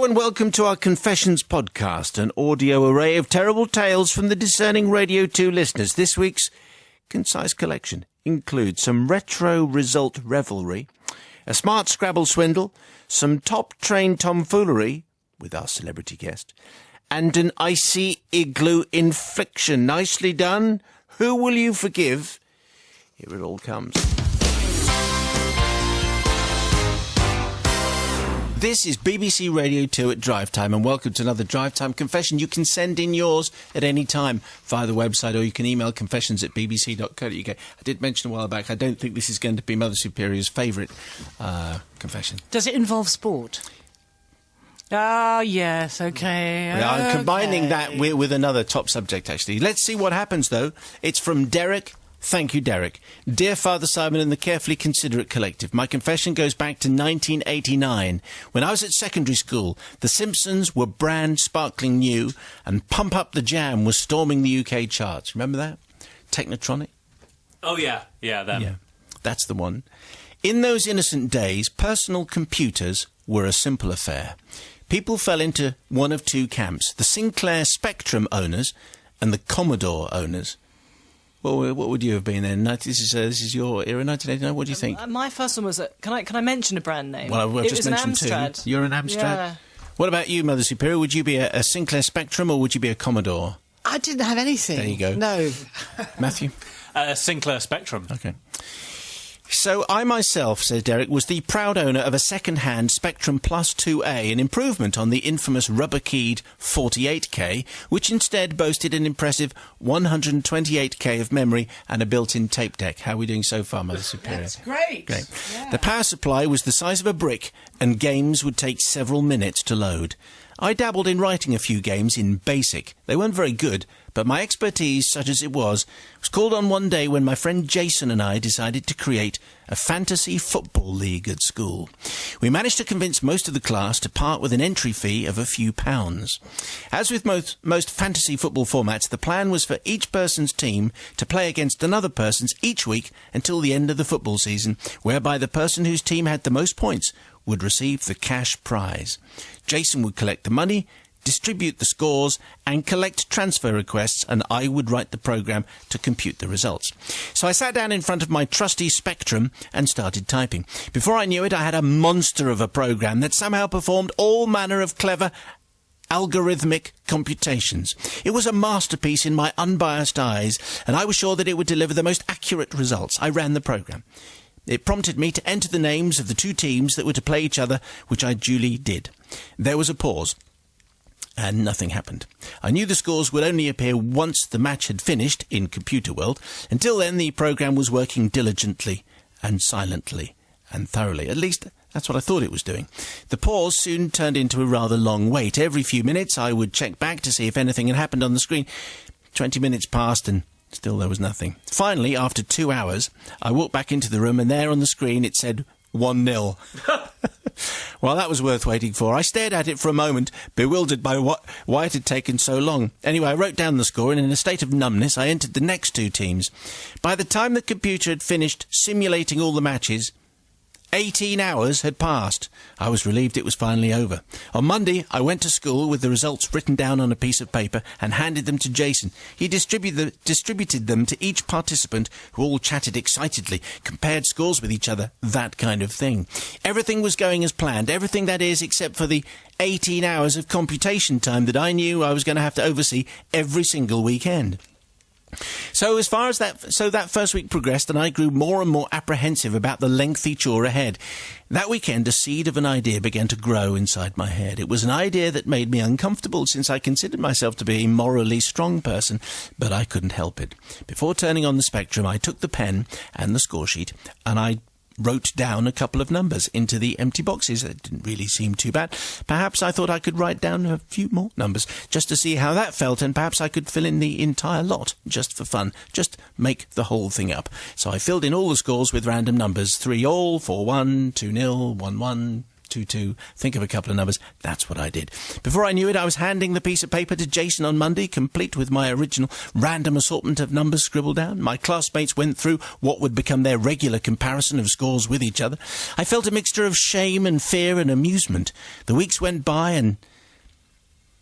Hello and welcome to our Confessions podcast, an audio array of terrible tales from the discerning Radio 2 listeners. This week's concise collection includes some retro result revelry, a smart Scrabble swindle, some top-trained tomfoolery with our celebrity guest, and an icy igloo infliction. Nicely done. Who will you forgive? Here it all comes. This is BBC Radio 2 at Drive Time, and welcome to another Drive Time confession. You can send in yours at any time via the website, or you can email confessions@bbc.co.uk. I did mention a while back, I don't think this is going to be Mother Superior's favourite confession. Does it involve sport? Ah, yes, okay. I'm combining that with another top subject, actually. Let's see what happens, though. It's from Derek. Thank you, Derek. Dear Father Simon and the Carefully Considerate Collective, my confession goes back to 1989. When I was at secondary school, The Simpsons were brand sparkling new, and Pump Up the Jam was storming the UK charts. Remember that? Technotronic? Oh, yeah. Yeah, them. Yeah, that's the one. In those innocent days, personal computers were a simple affair. People fell into one of two camps, the Sinclair Spectrum owners and the Commodore owners. Well, what would you have been then? This is your era, 1989. What do you think? My first one was can I mention a brand name? Well, I've just mentioned two. You're an Amstrad. Yeah. What about you, Mother Superior? Would you be a Sinclair Spectrum or would you be a Commodore? I didn't have anything. There you go. No. Matthew? Sinclair Spectrum. Okay. So I myself, says Derek, was the proud owner of a second-hand Spectrum Plus 2A, an improvement on the infamous rubber-keyed 48K, which instead boasted an impressive 128K of memory and a built-in tape deck. How are we doing so far, Mother Superior? That's great. Great. Yeah. The power supply was the size of a brick, and games would take several minutes to load. I dabbled in writing a few games in BASIC. They weren't very good, but my expertise, such as it was called on one day when my friend Jason and I decided to create a fantasy football league at school. We managed to convince most of the class to part with an entry fee of a few pounds. As with most fantasy football formats, the plan was for each person's team to play against another person's each week until the end of the football season, whereby the person whose team had the most points would receive the cash prize. Jason would collect the money, distribute the scores, and collect transfer requests, and I would write the programme to compute the results. So I sat down in front of my trusty Spectrum and started typing. Before I knew it, I had a monster of a programme that somehow performed all manner of clever algorithmic computations. It was a masterpiece in my unbiased eyes, and I was sure that it would deliver the most accurate results. I ran the programme. It prompted me to enter the names of the two teams that were to play each other, which I duly did. There was a pause, and nothing happened. I knew the scores would only appear once the match had finished in computer world. Until then, the programme was working diligently and silently and thoroughly. At least, that's what I thought it was doing. The pause soon turned into a rather long wait. Every few minutes, I would check back to see if anything had happened on the screen. 20 minutes passed, and still there was nothing. Finally, after 2 hours, I walked back into the room, and there on the screen it said 1-0. Well, that was worth waiting for. I stared at it for a moment, bewildered by why it had taken so long. Anyway, I wrote down the score, and in a state of numbness, I entered the next two teams. By the time the computer had finished simulating all the matches, 18 hours had passed. I was relieved it was finally over. On Monday, I went to school with the results written down on a piece of paper and handed them to Jason. He distributed them to each participant, who all chatted excitedly, compared scores with each other, that kind of thing. Everything was going as planned, everything, that is, except for the 18 hours of computation time that I knew I was going to have to oversee every single weekend. So that first week progressed, and I grew more and more apprehensive about the lengthy chore ahead. That weekend, a seed of an idea began to grow inside my head. It was an idea that made me uncomfortable, since I considered myself to be a morally strong person, but I couldn't help it. Before turning on the Spectrum, I took the pen and the score sheet, and I wrote down a couple of numbers into the empty boxes. That didn't really seem too bad. Perhaps I thought I could write down a few more numbers just to see how that felt, and perhaps I could fill in the entire lot just for fun, just make the whole thing up. So I filled in all the scores with random numbers: 3-all, 4-1, 2-0, 1-1, 622. Think of a couple of numbers. That's what I did. Before I knew it, I was handing the piece of paper to Jason on Monday, complete with my original random assortment of numbers scribbled down. My classmates went through what would become their regular comparison of scores with each other. I felt a mixture of shame and fear and amusement. The weeks went by and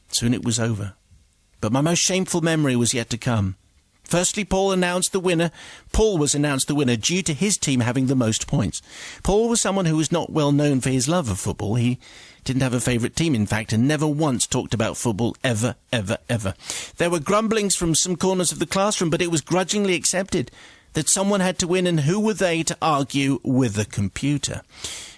soon it was over. But my most shameful memory was yet to come. Firstly, Paul was announced the winner due to his team having the most points. Paul was someone who was not well known for his love of football. He didn't have a favourite team, in fact, and never once talked about football, ever, ever, ever. There were grumblings from some corners of the classroom, but it was grudgingly accepted that someone had to win, and who were they to argue with the computer?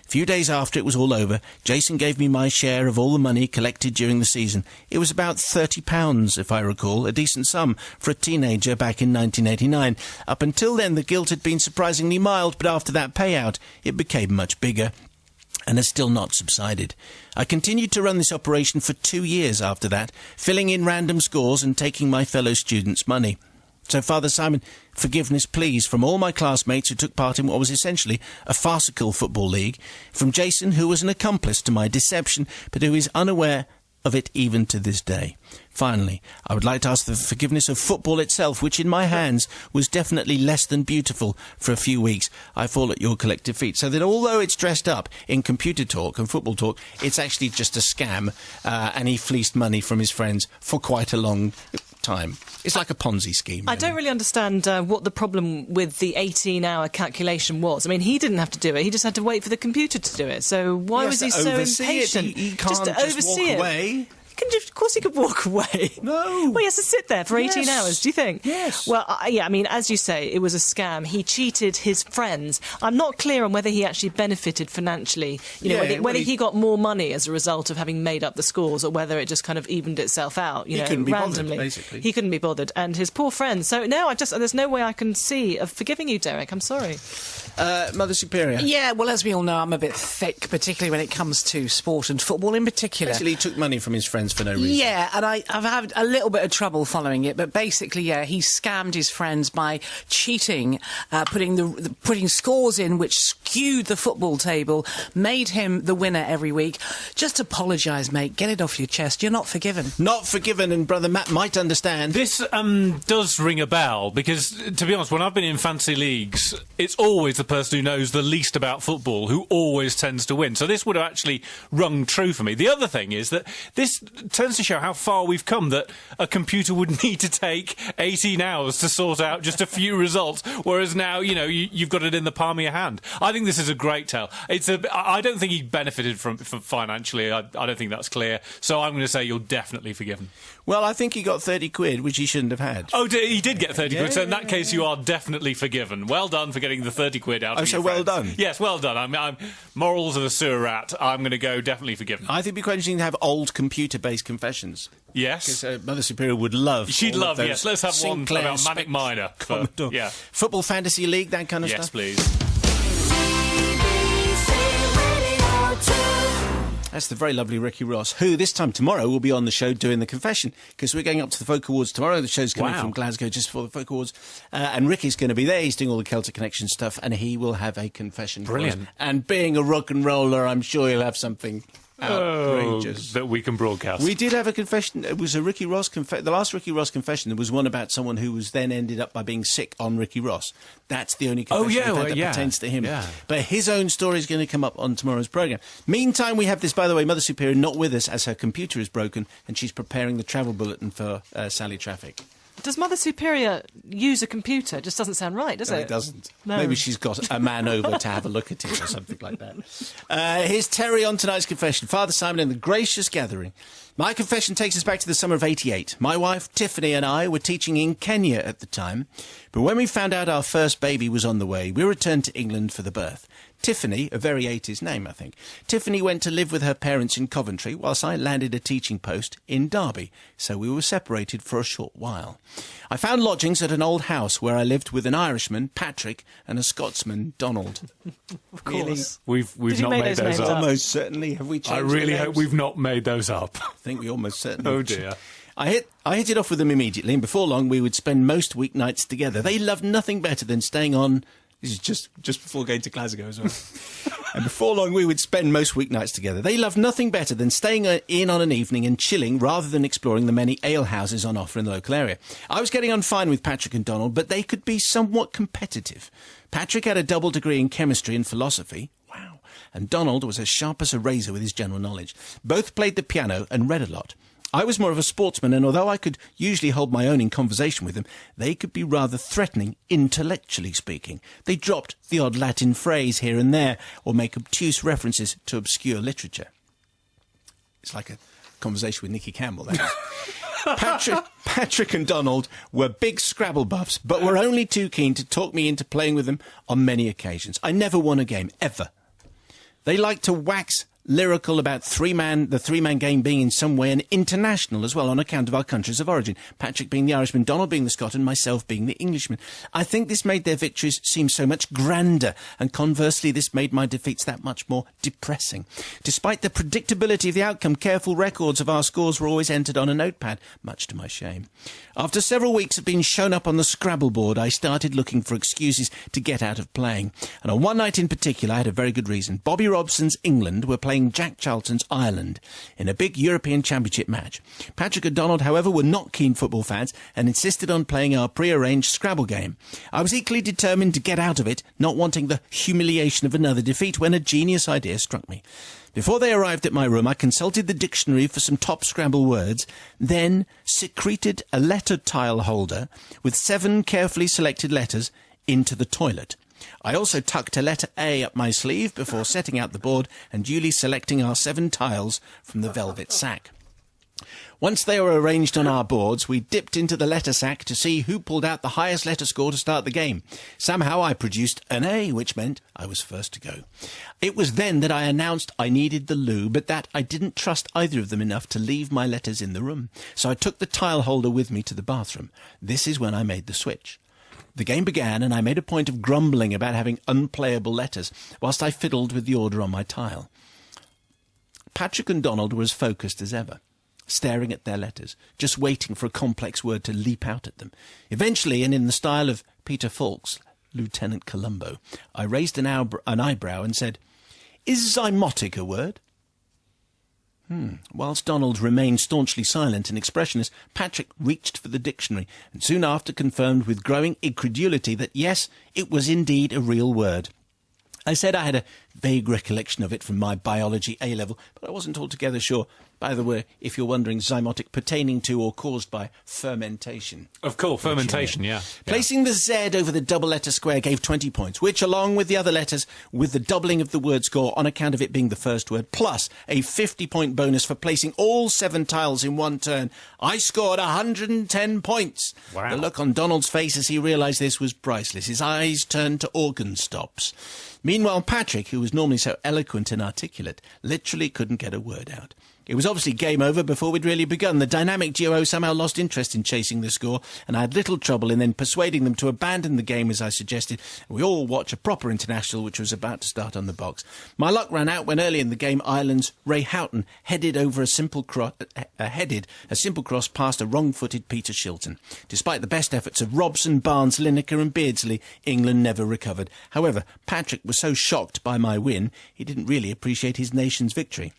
A few days after it was all over, Jason gave me my share of all the money collected during the season. It was about £30, if I recall, a decent sum for a teenager back in 1989. Up until then, the guilt had been surprisingly mild, but after that payout, it became much bigger and has still not subsided. I continued to run this operation for 2 years after that, filling in random scores and taking my fellow students' money. So, Father Simon, forgiveness, please, from all my classmates who took part in what was essentially a farcical football league, from Jason, who was an accomplice to my deception, but who is unaware of it even to this day. Finally, I would like to ask the forgiveness of football itself, which in my hands was definitely less than beautiful for a few weeks. I fall at your collective feet. So that although it's dressed up in computer talk and football talk, it's actually just a scam, and he fleeced money from his friends for quite a long time. It's like a Ponzi scheme. I don't really understand what the problem with the 18-hour calculation was. I mean, he didn't have to do it. He just had to wait for the computer to do it. So why was he so impatient? He can't just walk away. Of course he could walk away. No. Well, he has to sit there for 18 hours, do you think? Yes. Well, I mean, as you say, it was a scam. He cheated his friends. I'm not clear on whether he actually benefited financially, whether he got more money as a result of having made up the scores, or whether it just kind of evened itself out, he couldn't be randomly. Bothered, basically. He couldn't be bothered. And his poor friends. So, no, there's no way I can see of forgiving you, Derek. I'm sorry. Mother Superior. Yeah, well, as we all know, I'm a bit thick, particularly when it comes to sport and football in particular. Actually, he took money from his friends for no reason. Yeah, and I've had a little bit of trouble following it, but basically, yeah, he scammed his friends by cheating, putting scores in which skewed the football table, made him the winner every week. Just apologise, mate. Get it off your chest. You're not forgiven. Not forgiven, and Brother Matt might understand. This does ring a bell, because, to be honest, when I've been in fantasy leagues, it's always the person who knows the least about football who always tends to win. So this would have actually rung true for me. The other thing is that this tends to show how far we've come, that a computer would need to take 18 hours to sort out just a few results, whereas now, you've got it in the palm of your hand. I think this is a great tale. I don't think he benefited from financially. I don't think that's clear. So I'm going to say you're definitely forgiven. Well, I think he got 30 quid, which he shouldn't have had. Oh, he did get 30 quid, so in that case you are definitely forgiven. Well done for getting the 30 quid out of your well friends. done. Yes, well done. I'm morals of a sewer rat. I'm going to go definitely forgiven. I think it'd be quite interesting to have old computer-based confessions. Yes. Because Mother Superior would love. She'd love, those yes. Let's have Sinclair one about Manic Miner. Yeah. Football Fantasy League, that kind of Yes, stuff. please. That's the very lovely Ricky Ross, who this time tomorrow will be on the show doing the confession, because we're going up to the Folk Awards tomorrow. The show's coming from Glasgow just before the Folk Awards, and Ricky's going to be there. He's doing all the Celtic Connection stuff, and he will have a confession. Brilliant. And being a rock and roller, I'm sure he'll have something outrageous that we can broadcast. We did have a confession. It was a Ricky Ross the last Ricky Ross confession. There was one about someone who was then ended up by being sick on Ricky Ross. That's the only confession that pertains to him. Yeah. But his own story is going to come up on tomorrow's programme. Meantime, we have this, by the way, Mother Superior not with us as her computer is broken and she's preparing the travel bulletin for Sally Traffic. Does Mother Superior use a computer? It just doesn't sound right, does it? No, it doesn't. No. Maybe she's got a man over to have a look at it or something like that. Here's Terry on tonight's confession. Father Simon in the gracious gathering. My confession takes us back to the summer of '88. My wife, Tiffany, and I were teaching in Kenya at the time. But when we found out our first baby was on the way, we returned to England for the birth. Tiffany, a very 80s name, I think. Tiffany went to live with her parents in Coventry, whilst I landed a teaching post in Derby, so we were separated for a short while. I found lodgings at an old house where I lived with an Irishman, Patrick, and a Scotsman, Donald. Of course. We've not made those up. Almost certainly. Have we changed I really hope we've not made those up. I think we almost certainly Oh have. dear. I hit it off with them immediately, and before long we would spend most weeknights together. They loved nothing better than staying on This is just before going to Glasgow as well. And before long, we would spend most weeknights together. They loved nothing better than staying in on an evening and chilling rather than exploring the many alehouses on offer in the local area. I was getting on fine with Patrick and Donald, but they could be somewhat competitive. Patrick had a double degree in chemistry and philosophy. Wow. And Donald was as sharp as a razor with his general knowledge. Both played the piano and read a lot. I was more of a sportsman, and although I could usually hold my own in conversation with them, they could be rather threatening, intellectually speaking. They dropped the odd Latin phrase here and there, or make obtuse references to obscure literature. It's like a conversation with Nicky Campbell, that is. Patrick and Donald were big Scrabble buffs, but were only too keen to talk me into playing with them on many occasions. I never won a game, ever. They liked to wax lyrical about the three-man game being in some way an international as well on account of our countries of origin. Patrick being the Irishman, Donald being the Scot, and myself being the Englishman. I think this made their victories seem so much grander, and conversely this made my defeats that much more depressing. Despite the predictability of the outcome, careful records of our scores were always entered on a notepad, much to my shame. After several weeks of being shown up on the Scrabble board, I started looking for excuses to get out of playing. And on one night in particular, I had a very good reason. Bobby Robson's England were playing Jack Charlton's Ireland in a big European Championship match. Patrick and Donald, however, were not keen football fans and insisted on playing our pre-arranged Scrabble game. I was equally determined to get out of it, not wanting the humiliation of another defeat, when a genius idea struck me. Before they arrived at my room, I consulted the dictionary for some top Scrabble words, then secreted a letter tile holder with 7 carefully selected letters into the toilet. I also tucked a letter A up my sleeve before setting out the board and duly selecting our 7 tiles from the velvet sack. Once they were arranged on our boards, we dipped into the letter sack to see who pulled out the highest letter score to start the game. Somehow I produced an A, which meant I was first to go. It was then that I announced I needed the loo, but that I didn't trust either of them enough to leave my letters in the room. So I took the tile holder with me to the bathroom. This is when I made the switch. The game began, and I made a point of grumbling about having unplayable letters, whilst I fiddled with the order on my tile. Patrick and Donald were as focused as ever, staring at their letters, just waiting for a complex word to leap out at them. Eventually, and in the style of Peter Falk's Lieutenant Columbo, I raised an eyebrow and said, "Is zymotic a word?" Whilst Donald remained staunchly silent and expressionless, Patrick reached for the dictionary and soon after confirmed with growing incredulity that yes, it was indeed a real word. I said I had a vague recollection of it from my biology A-level, but I wasn't altogether sure. By the way, if you're wondering, zymotic pertaining to or caused by fermentation. Of course, fermentation, yeah. Placing the Z over the double letter square gave 20 points, which, along with the other letters, with the doubling of the word score on account of it being the first word, plus a 50-point bonus for placing all 7 tiles in one turn, I scored 110 points. Wow. The look on Donald's face as he realised this was priceless. His eyes turned to organ stops. Meanwhile, Patrick, who was normally so eloquent and articulate, literally couldn't get a word out. It was obviously game over before we'd really begun. The dynamic duo somehow lost interest in chasing the score, and I had little trouble in then persuading them to abandon the game as I suggested, and we all watch a proper international which was about to start on the box. My luck ran out when early in the game Ireland's Ray Houghton headed a simple cross past a wrong-footed Peter Shilton. Despite the best efforts of Robson, Barnes, Lineker and Beardsley, England never recovered. However, Patrick was so shocked by my win, he didn't really appreciate his nation's victory.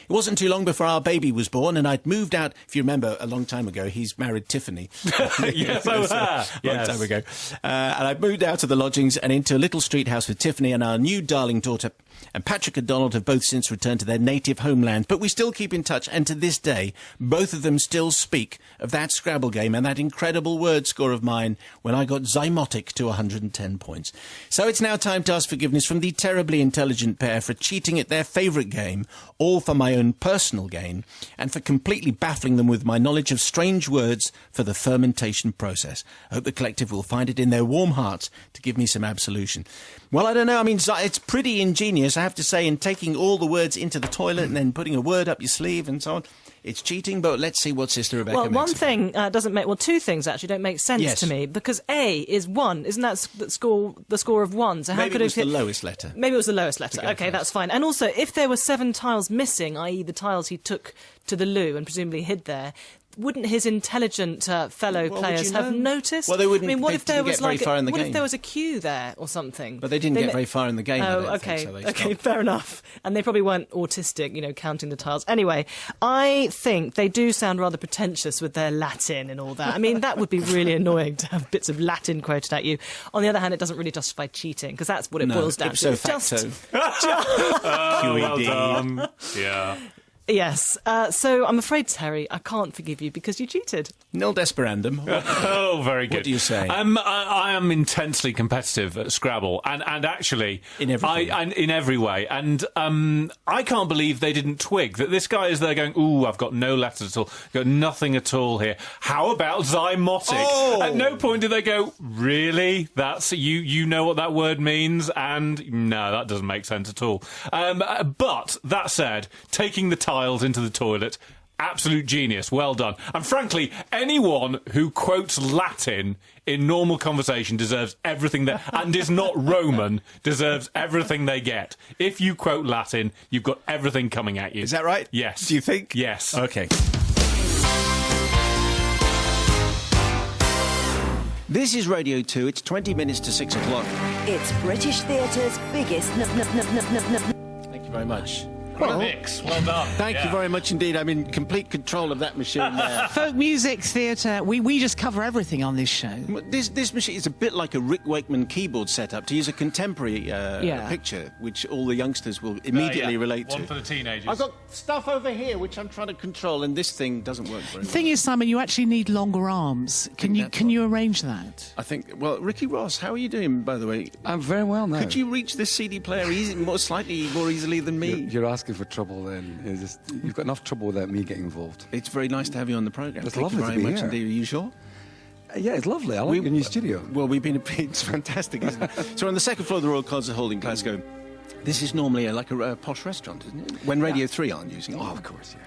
It wasn't too long before our baby was born, and I'd moved out. If you remember, a long time ago, he's married Tiffany. Yes, I was. A long time ago. And I'd moved out of the lodgings and into a little street house with Tiffany and our new darling daughter. And Patrick and Donald have both since returned to their native homeland, but we still keep in touch, and to this day, both of them still speak of that Scrabble game and that incredible word score of mine when I got zymotic to 110 points. So it's now time to ask forgiveness from the terribly intelligent pair for cheating at their favourite game, all for my own personal gain, and for completely baffling them with my knowledge of strange words for the fermentation process. I hope the collective will find it in their warm hearts to give me some absolution. Well, I don't know. I mean, it's pretty ingenious, I have to say, in taking all the words into the toilet and then putting a word up your sleeve and so on. It's cheating, but let's see what Sister Rebecca makes. Well, one thing doesn't make... Well, 2 things, actually, don't make sense to me, because A is 1. Isn't that the score of 1? So how maybe could it was the lowest letter. Maybe it was the lowest letter. Okay, that's fine. And also, if there were 7 tiles missing, i.e. the tiles he took to the loo and presumably hid there, wouldn't his intelligent fellow players have noticed? Well, they wouldn't. I mean, what if there was very far in the what game. if there was a queue there or something? But they didn't get very far in the game. Oh, okay, fair enough. And they probably weren't autistic, counting the tiles. Anyway, I think they do sound rather pretentious with their Latin and all that. I mean, that would be really annoying to have bits of Latin quoted at you. On the other hand, it doesn't really justify cheating, because that's what it boils down to. Facto. Well done. Yeah. Yes. So I'm afraid, Terry, I can't forgive you because you cheated. Nil desperandum. Oh, very good. What do you say? I am intensely competitive at Scrabble, and actually in every way. And I can't believe they didn't twig that this guy is there going, "Ooh, I've got no letters at all, got nothing at all here. How about zymotic?" Oh! At no point did they go, "Really? That's you know what that word means?" And no, that doesn't make sense at all. But that said, taking the tiles into the toilet. Absolute genius, well done. And frankly, anyone who quotes Latin in normal conversation deserves everything and is not Roman, deserves everything they get. If you quote Latin, you've got everything coming at you. Is that right? Yes. Do you think? Yes. Okay. This is Radio 2. It's 20 minutes to 6 o'clock. It's British theatre's biggest... Thank you very much. Well, mix. Well done. Thank you very much indeed. I'm in complete control of that machine there. Folk music, theatre, we just cover everything on this show. This machine is a bit like a Rick Wakeman keyboard setup, to use a contemporary picture, which all the youngsters will immediately relate to. One for the teenagers. I've got stuff over here which I'm trying to control, and this thing doesn't work very well. The thing is, Simon, you actually need longer arms. Can you arrange that? I think. Well, Ricky Ross, how are you doing, by the way? I'm very well now. Could you reach this CD player slightly more easily than me? You're asking for trouble then. You've got enough trouble without me getting involved. It's very nice to have you on the programme. It's Thank lovely you very to be much here. indeed. Are you sure? Yeah, it's lovely. I like your new studio. Well, it's fantastic, isn't it? So on the second floor of the Royal Concert Hall in Glasgow, this is normally like a posh restaurant, isn't it? When Radio 3 aren't using it. Oh, of course, yeah.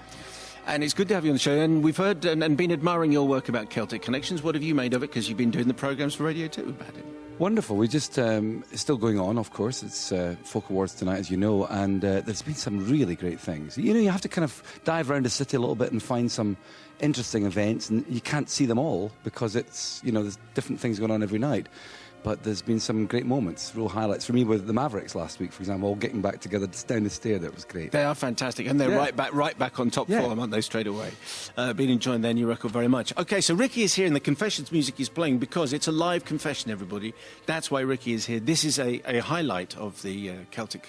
And it's good to have you on the show. And we've heard and been admiring your work about Celtic Connections. What have you made of it? Because you've been doing the programmes for Radio 2 about it. Wonderful. We just, it's still going on, of course. It's Folk Awards tonight, as you know, and there's been some really great things. You have to kind of dive around the city a little bit and find some interesting events, and you can't see them all because it's, there's different things going on every night. But there's been some great moments, real highlights for me with the Mavericks last week, for example, all getting back together down the stair. That was great. They are fantastic, and they're right back on top form, aren't they, straight away? Been enjoying their new record very much. Okay, so Ricky is here, and the Confessions music is playing because it's a live confession, everybody. That's why Ricky is here. This is a highlight of the Celtic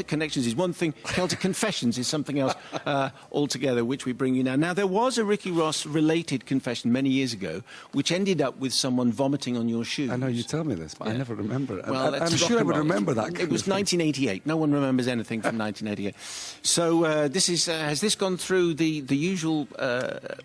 Connections is one thing, Celtic Confessions is something else altogether, which we bring you now. Now, there was a Ricky Ross-related confession many years ago, which ended up with someone vomiting on your shoes. I know you tell me this, but I never remember it. Well, I'm sure I would remember that. It was 1988. No one remembers anything from 1988. So this is has this gone through the usual?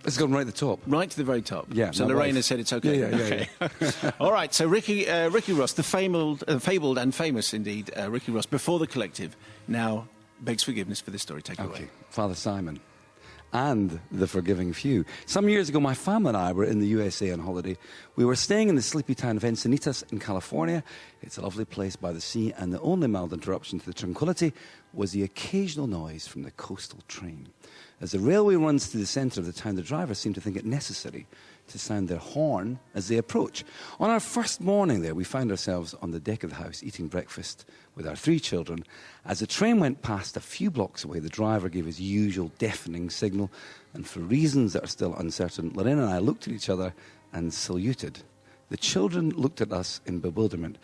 It's gone right at the top. Right to the very top. Yeah. So Lorena said it's okay. Yeah. All right. So Ricky Ross, the fabled and famous indeed Ricky Ross, before the Collective, now begs forgiveness for this story. Take it away. Father Simon. And the forgiving few. Some years ago, my family and I were in the USA on holiday. We were staying in the sleepy town of Encinitas in California. It's a lovely place by the sea, and the only mild interruption to the tranquility was the occasional noise from the coastal train. As the railway runs through the centre of the town, the drivers seem to think it necessary to sound their horn as they approach. On our first morning there, we found ourselves on the deck of the house eating breakfast with our 3 children. As the train went past a few blocks away, the driver gave his usual deafening signal, and for reasons that are still uncertain, Lorena and I looked at each other and saluted. The children looked at us in bewilderment.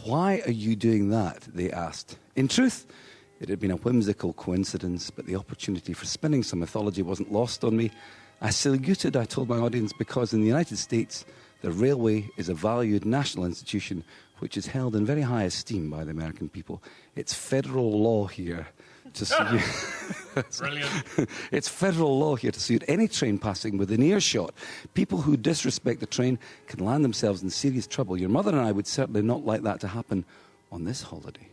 "Why are you doing that?" they asked. In truth, it had been a whimsical coincidence, but the opportunity for spinning some mythology wasn't lost on me. I saluted, I told my audience, because in the United States, the railway is a valued national institution which is held in very high esteem by the American people. It's federal law here to salute. Brilliant. It's federal law here to salute any train passing within earshot. People who disrespect the train can land themselves in serious trouble. Your mother and I would certainly not like that to happen on this holiday.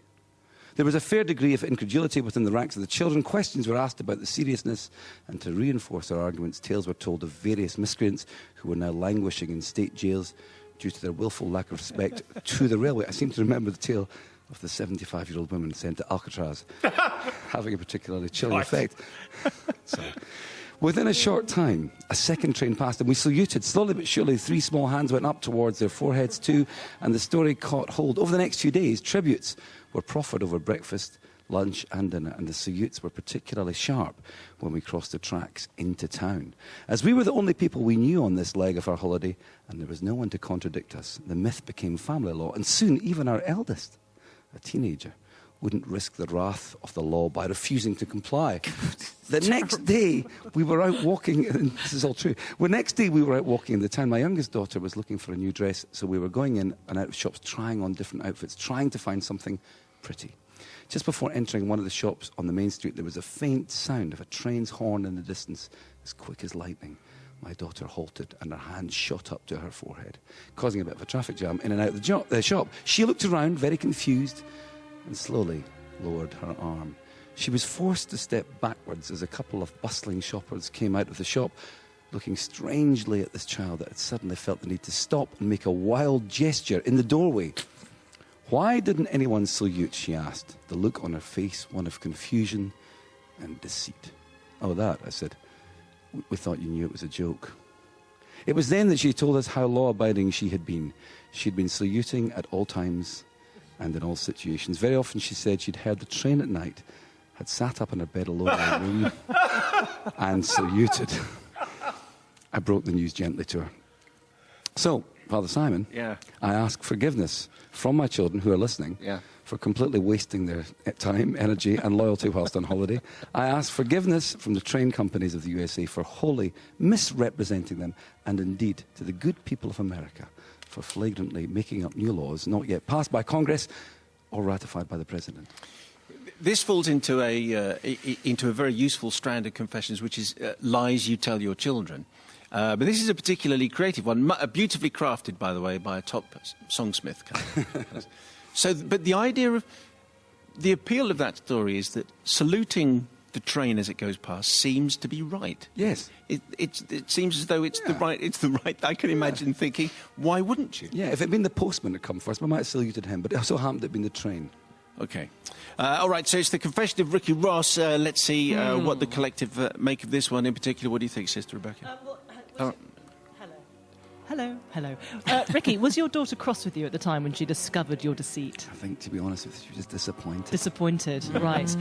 There was a fair degree of incredulity within the ranks of the children. Questions were asked about the seriousness, and to reinforce our arguments, tales were told of various miscreants who were now languishing in state jails due to their willful lack of respect to the railway. I seem to remember the tale of the 75-year-old woman sent to Alcatraz, having a particularly chilling effect. So, Within a short time, a second train passed and we saluted. Slowly but surely, 3 small hands went up towards their foreheads too, and the story caught hold. Over the next few days, tributes were proffered over breakfast, lunch and dinner, and the salutes were particularly sharp when we crossed the tracks into town. As we were the only people we knew on this leg of our holiday, and there was no one to contradict us, the myth became family law, and soon even our eldest, a teenager, wouldn't risk the wrath of the law by refusing to comply. The next day, we were out walking, and this is all true. The next day, we were out walking in the town. My youngest daughter was looking for a new dress, so we were going in and out of shops, trying on different outfits, trying to find something pretty. Just before entering one of the shops on the main street, there was a faint sound of a train's horn in the distance, as quick as lightning. My daughter halted and her hand shot up to her forehead, causing a bit of a traffic jam in and out of the shop. She looked around, very confused, and slowly lowered her arm. She was forced to step backwards as a couple of bustling shoppers came out of the shop, looking strangely at this child that had suddenly felt the need to stop and make a wild gesture in the doorway. "Why didn't anyone salute?" she asked, the look on her face one of confusion and deceit. "Oh, that," I said. "We thought you knew it was a joke." It was then that she told us how law-abiding she had been. She'd been saluting at all times and in all situations. Very often, she said, she'd heard the train at night, had sat up in her bed alone in her room and saluted. I broke the news gently to her. So, Father Simon, I ask forgiveness from my children who are listening for completely wasting their time, energy and loyalty whilst on holiday. I ask forgiveness from the train companies of the USA for wholly misrepresenting them, and indeed to the good people of America for flagrantly making up new laws not yet passed by Congress or ratified by the President. This falls into a very useful strand of confessions, which is lies you tell your children. But this is a particularly creative one, beautifully crafted, by the way, by a top songsmith. But the idea of the appeal of that story is that saluting the train as it goes past seems to be right. Yes, it seems as though it's the right. It's the right. I can imagine thinking, why wouldn't you? Yeah, if it had been the postman had come first, we might have saluted him. But it so happened to have been the train. Okay. All right, so it's the confession of Ricky Ross. Let's see what the collective make of this one in particular. What do you think, Sister Rebecca? Hello. Ricky, was your daughter cross with you at the time when she discovered your deceit? I think, to be honest with you, she was just disappointed. Disappointed, right.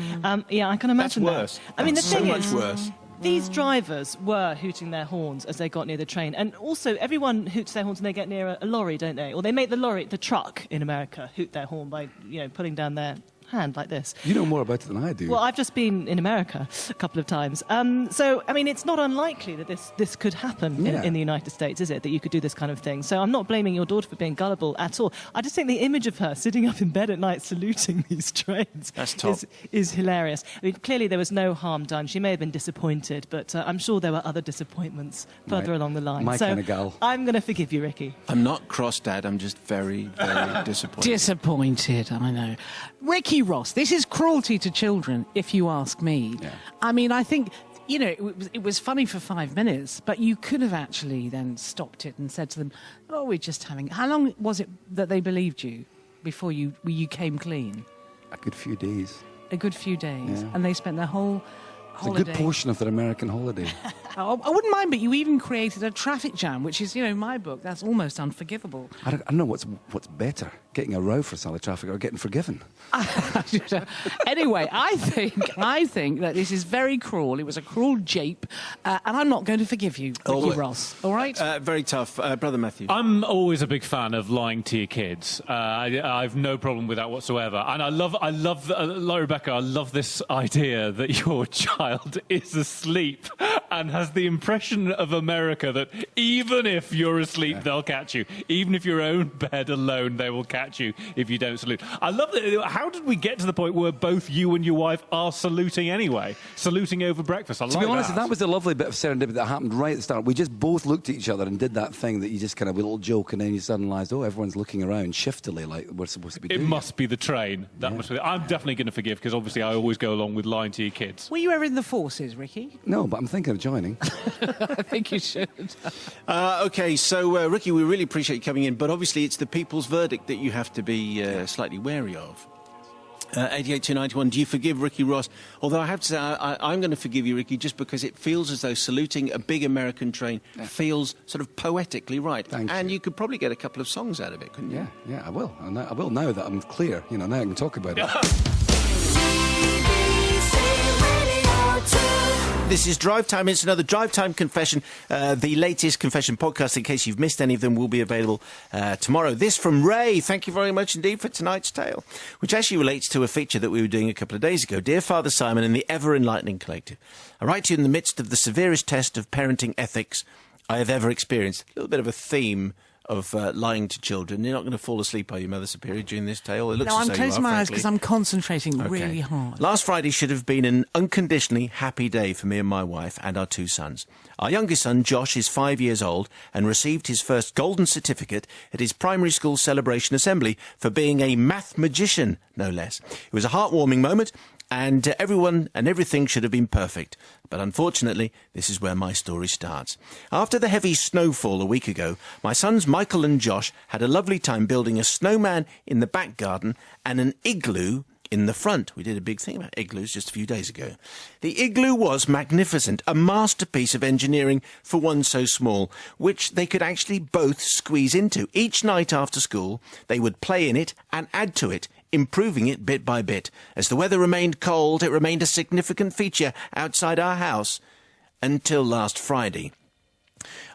Yeah, I can imagine That's worse. that. I mean, the so thing much is, worse. These drivers were hooting their horns as they got near the train. And also, everyone hoots their horns when they get near a lorry, don't they? Or they make the truck in America, hoot their horn by, putting down their hand like this. You know more about it than I do. Well, I've just been in America a couple of times. So, I mean, it's not unlikely that this could happen in the United States, is it? That you could do this kind of thing. So I'm not blaming your daughter for being gullible at all. I just think the image of her sitting up in bed at night saluting these trains is hilarious. I mean, clearly there was no harm done. She may have been disappointed, but I'm sure there were other disappointments further along the line. My kind of gal. I'm going to forgive you, Ricky. I'm not cross, Dad. I'm just very, very disappointed. Disappointed, I know. Ricky Ross, this is cruelty to children, if you ask me. Yeah. I mean, I think, it was funny for 5 minutes, but you could have actually then stopped it and said to them, "Oh, we're just having..." How long was it that they believed you before you came clean? A good few days. A good few days. Yeah. And they spent their whole holiday... It's a good portion of their American holiday. I wouldn't mind, but you even created a traffic jam, which is, in my book, that's almost unforgivable. I don't know what's better, getting a row for solid traffic or getting forgiven. Anyway, I think that this is very cruel. It was a cruel jape, and I'm not going to forgive you, Ricky Ross. All right? Very tough. Brother Matthew. I'm always a big fan of lying to your kids. I've no problem with that whatsoever. And I love, like Rebecca, I love this idea that your child is asleep and has the impression of America that even if you're asleep, they'll catch you. Even if you're own bed alone, they will catch you if you don't salute. I love that. How did we get to the point where both you and your wife are saluting anyway? Saluting over breakfast. To be honest, that was the lovely bit of serendipity that happened right at the start. We just both looked at each other and did that thing that you just kind of, a little joke, and then you suddenly realised, oh, everyone's looking around shiftily like we're supposed to be doing. It must be the train. I'm definitely going to forgive, because obviously I always go along with lying to your kids. Were you ever in the forces, Ricky? No, but I'm thinking of joining. I think you should. Okay, so Ricky, we really appreciate you coming in, but obviously it's the people's verdict that you have to be slightly wary of. 88291, do you forgive Ricky Ross? Although I have to say, I'm going to forgive you, Ricky, just because it feels as though saluting a big American train feels sort of poetically right. And you could probably get a couple of songs out of it, couldn't you? Yeah, I will. And I will now that I'm clear. Now I can talk about it. This is Drive Time. It's another Drive Time confession. The latest confession podcast, in case you've missed any of them, will be available tomorrow. This from Ray. Thank you very much indeed for tonight's tale, which actually relates to a feature that we were doing a couple of days ago. Dear Father Simon and the ever-enlightening collective, I write to you in the midst of the severest test of parenting ethics I have ever experienced. A little bit of a theme of lying to children. You're not going to fall asleep, are you, Mother Superior, during this tale? It looks No, as I'm though you closing are, my eyes frankly. because I'm concentrating Okay. really hard. Last Friday should have been an unconditionally happy day for me and my wife and our two sons. Our youngest son, Josh, is 5 years old and received his first golden certificate at his primary school celebration assembly for being a math magician, no less. It was a heartwarming moment, and everyone and everything should have been perfect. But unfortunately, this is where my story starts. After the heavy snowfall a week ago, my sons Michael and Josh had a lovely time building a snowman in the back garden and an igloo in the front. We did a big thing about igloos just a few days ago. The igloo was magnificent, a masterpiece of engineering for one so small, which they could actually both squeeze into. Each night after school, they would play in it and add to it, improving it bit by bit. As the weather remained cold, it remained a significant feature outside our house until last Friday.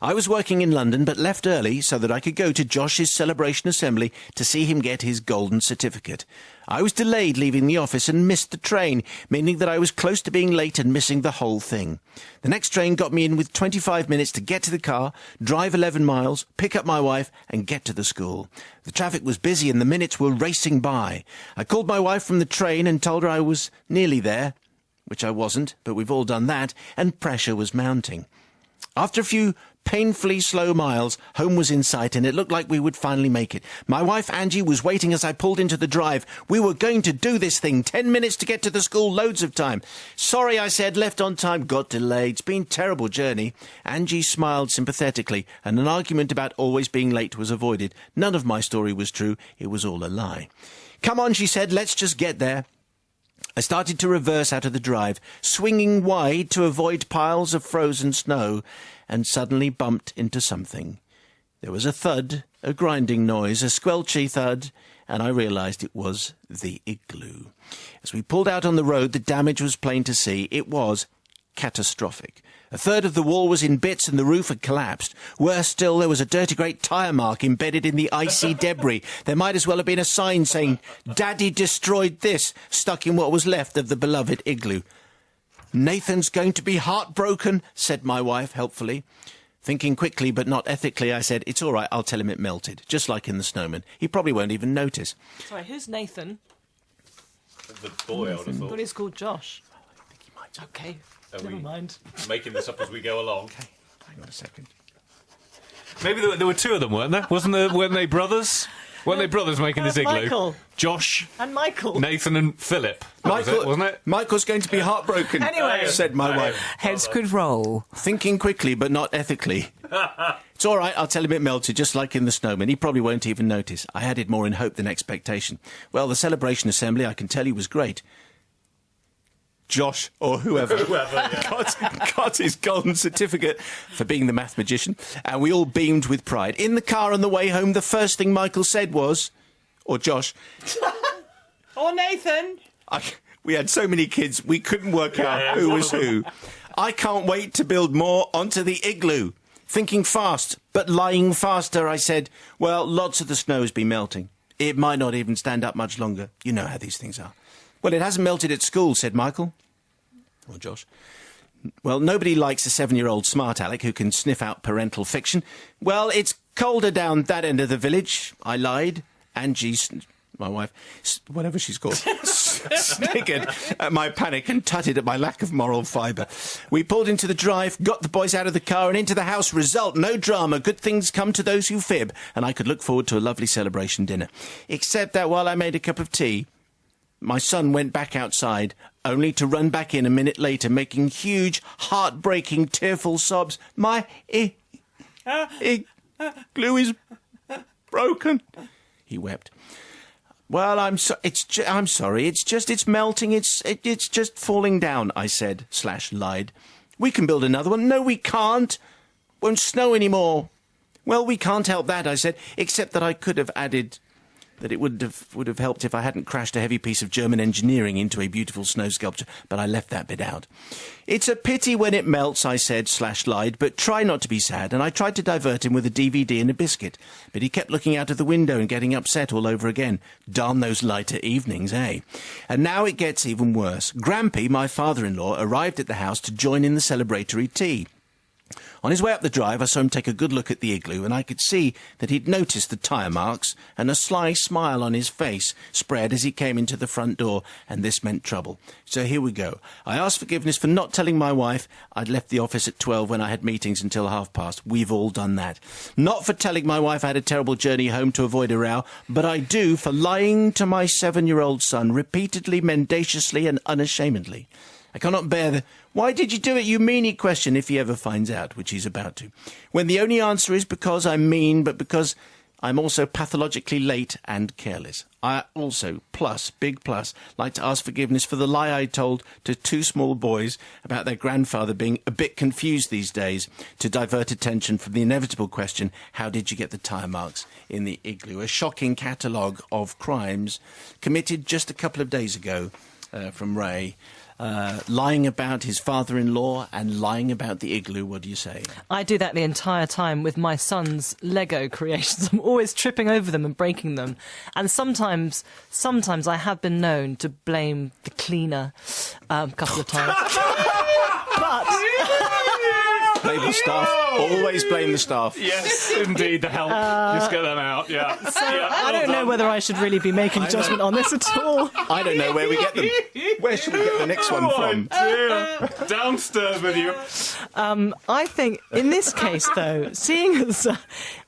I was working in London but left early so that I could go to Josh's celebration assembly to see him get his golden certificate. I was delayed leaving the office and missed the train, meaning that I was close to being late and missing the whole thing. The next train got me in with 25 minutes to get to the car, drive 11 miles, pick up my wife and get to the school. The traffic was busy and the minutes were racing by. I called my wife from the train and told her I was nearly there, which I wasn't, but we've all done that, and pressure was mounting. After a few painfully slow miles, home was in sight and it looked like we would finally make it. My wife Angie was waiting as I pulled into the drive. We were going to do this thing. 10 minutes to get to the school, loads of time. Sorry, I said, left on time, got delayed. It's been a terrible journey. Angie smiled sympathetically and an argument about always being late was avoided. None of my story was true. It was all a lie. Come on, she said, let's just get there. I started to reverse out of the drive, swinging wide to avoid piles of frozen snow, and suddenly bumped into something. There was a thud, a grinding noise, a squelchy thud, and I realised it was the igloo. As we pulled out on the road, the damage was plain to see. It was catastrophic. A third of the wall was in bits and the roof had collapsed. Worse still, there was a dirty great tyre mark embedded in the icy debris. There might as well have been a sign saying, "Daddy destroyed this," stuck in what was left of the beloved igloo. "Nathan's going to be heartbroken," said my wife helpfully. Thinking quickly but not ethically, I said, "It's all right, I'll tell him it melted, just like in the snowman. He probably won't even notice." Sorry, who's Nathan? The boy, I would have But thought. he's called Josh. I think he might. Okay, Are never we mind. making this up as we go along? Okay, hang on a second. Maybe there were two of them, weren't there? Weren't they brothers? Weren't they brothers making this igloo? Michael. Josh, And Michael. Nathan and Philip. That was it, wasn't it? Michael's going to be heartbroken, Anyway. said my wife. Heads could roll. Thinking quickly but not ethically. It's all right, I'll tell him it melted, just like in the snowman. He probably won't even notice. I had it more in hope than expectation. Well, the celebration assembly, I can tell you, was great. Josh, or whoever, got his golden certificate for being the math magician, and we all beamed with pride. In the car on the way home, the first thing Michael said was, or Josh, Or Nathan. we had so many kids, we couldn't work out who was who. "I can't wait to build more onto the igloo." Thinking fast, but lying faster, I said, "Well, lots of the snow has been melting. It might not even stand up much longer. You know how these things are." "Well, it hasn't melted at school," said Michael. Or Josh. "Well, nobody likes a 7-year-old smart aleck who can sniff out parental fiction." "Well, it's colder down that end of the village," I lied. Angie, my wife, whatever she's called, sniggered at my panic and tutted at my lack of moral fibre. We pulled into the drive, got the boys out of the car and into the house. Result, no drama. Good things come to those who fib. And I could look forward to a lovely celebration dinner. Except that while I made a cup of tea, my son went back outside, only to run back in a minute later, making huge, heartbreaking, tearful sobs. "My igloo is broken," he wept. Well, I'm sorry. It's melting. It's just falling down, I said, / lied. We can build another one. No, we can't. Won't snow anymore. Well, we can't help that, I said, except that I could have added that it would have helped if I hadn't crashed a heavy piece of German engineering into a beautiful snow sculpture, but I left that bit out. It's a pity when it melts, I said, / lied, but try not to be sad, and I tried to divert him with a DVD and a biscuit, but he kept looking out of the window and getting upset all over again. Darn those lighter evenings, eh? And now it gets even worse. Grampy, my father-in-law, arrived at the house to join in the celebratory tea. On his way up the drive, I saw him take a good look at the igloo, and I could see that he'd noticed the tyre marks, and a sly smile on his face spread as he came into the front door, and this meant trouble. So here we go. I asked forgiveness for not telling my wife I'd left the office at 12 when I had meetings until past. We've all done that. Not for telling my wife I had a terrible journey home to avoid a row, but I do for lying to my 7-year-old son repeatedly, mendaciously, and unashamedly. I cannot bear the "why did you do it, you meanie" question if he ever finds out, which he's about to, when the only answer is because I'm mean, but because I'm also pathologically late and careless. I also, big plus, like to ask forgiveness for the lie I told to 2 small boys about their grandfather being a bit confused these days, to divert attention from the inevitable question, how did you get the tyre marks in the igloo? A shocking catalogue of crimes committed just a couple of days ago from Ray. Lying about his father-in-law and lying about the igloo. What do you say? I do that the entire time with my son's Lego creations. I'm always tripping over them and breaking them. And sometimes I have been known to blame the cleaner a couple of times. But... Blame the staff. Always blame the staff. Yes, indeed, the help. Just get them out, yeah. So I don't know whether I should really be making a judgment on this at all. I don't know where we get them. Where should we get the next one from? Downstairs with you. I think, in this case, though, seeing as...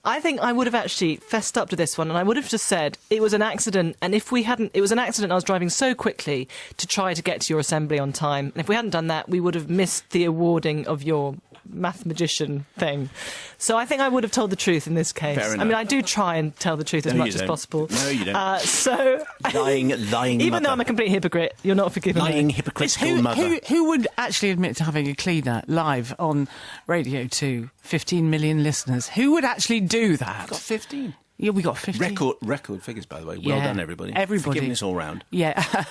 I think I would have actually fessed up to this one, and I would have just said it was an accident, and if we hadn't... It was an accident. I was driving so quickly to try to get to your assembly on time, and if we hadn't done that, we would have missed the awarding of your math magician thing. So I think I would have told the truth in this case. Fair enough. I mean, I do try and tell the truth as much as possible. No, you don't. So lying even mother. though I'm a complete hypocrite, you're not forgiving lying me. hypocritical mother. Who would actually admit to having a cleaner live on Radio 2, 15 million listeners? Who would actually do that? Got 15. Yeah, we got 15. Record figures, by the way. Well done, everybody. Forgiveness all round. Yeah.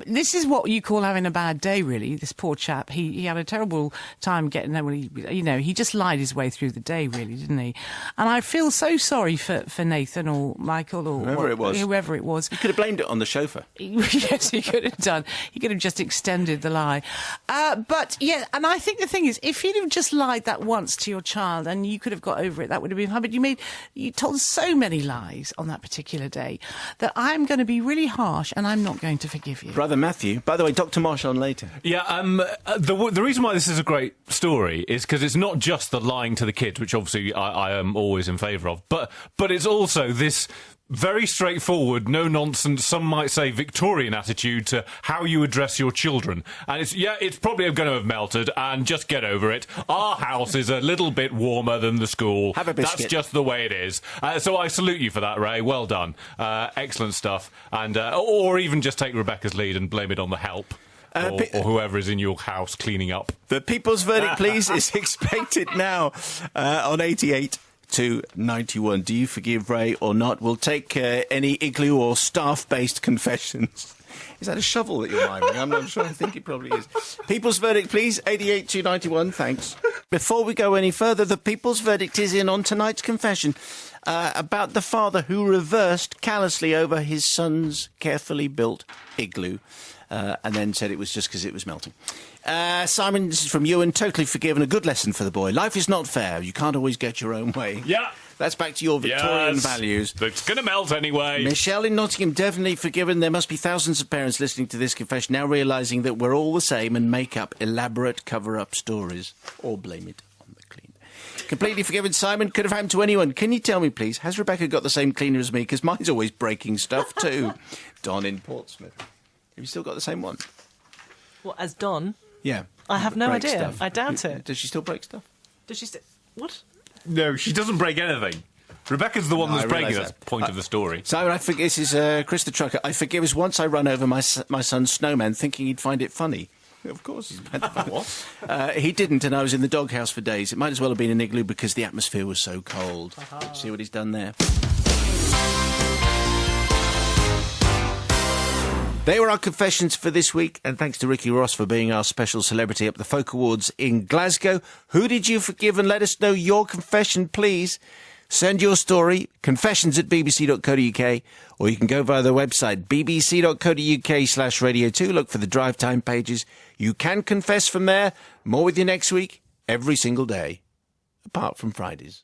This is what you call having a bad day, really. This poor chap, he had a terrible time getting there when he just lied his way through the day, really, didn't he? And I feel so sorry for Nathan or Michael or whoever it was. You could have blamed it on the chauffeur. Yes, he could have done. He could have just extended the lie. But, yeah, and I think the thing is, if you'd have just lied that once to your child and you could have got over it, that would have been fine. But you told so many lies on that particular day that I'm going to be really harsh and I'm not going to forgive you. Brother Matthew. By the way, Dr. Marsh on later. Yeah, the reason why this is a great story is because it's not just the lying to the kids, which obviously I am always in favour of, but it's also this very straightforward, no-nonsense, some might say Victorian attitude to how you address your children. And it's probably going to have melted, and just get over it. Our house is a little bit warmer than the school. Have a biscuit. That's just the way it is. So I salute you for that, Ray. Well done. Excellent stuff. And or even just take Rebecca's lead and blame it on the help. Or whoever is in your house cleaning up. The People's Verdict, please, is expected now on 88 to 91. Do you forgive Ray or not? We'll take any igloo or staff-based confessions. Is that a shovel that you're miming? I'm not sure. I think it probably is. People's Verdict, please. 88 to 91. Thanks. Before we go any further, the People's Verdict is in on tonight's confession about the father who reversed callously over his son's carefully built igloo and then said it was just because it was melting. Simon, this is from you, and totally forgiven. A good lesson for the boy. Life is not fair. You can't always get your own way. Yeah. That's back to your Victorian values. It's going to melt anyway. Michelle in Nottingham, definitely forgiven. There must be thousands of parents listening to this confession now realising that we're all the same and make up elaborate cover-up stories. Or blame it on the cleaner. Completely forgiven. Simon, could have happened to anyone. Can you tell me, please, has Rebecca got the same cleaner as me? Because mine's always breaking stuff too. Don in Portsmouth. Have you still got the same one? What, as Don? Yeah. I have no Break idea. stuff. I doubt it. Does she still break stuff? Does she what? No, she doesn't break anything. Rebecca's the one No, that's I breaking realise the that. point of the story. Simon, I forget. This is Chris the Trucker. I forget. It was once I run over my son's snowman, thinking he'd find it funny. Of course, he's what? He didn't, and I was in the doghouse for days. It might as well have been an igloo because the atmosphere was so cold. See what he's done there. They were our confessions for this week, and thanks to Ricky Ross for being our special celebrity at the Folk Awards in Glasgow. Who did you forgive? And let us know your confession, please. Send your story, confessions@bbc.co.uk, or you can go via the website, bbc.co.uk/radio2. Look for the drive time pages. You can confess from there. More with you next week, every single day, apart from Fridays.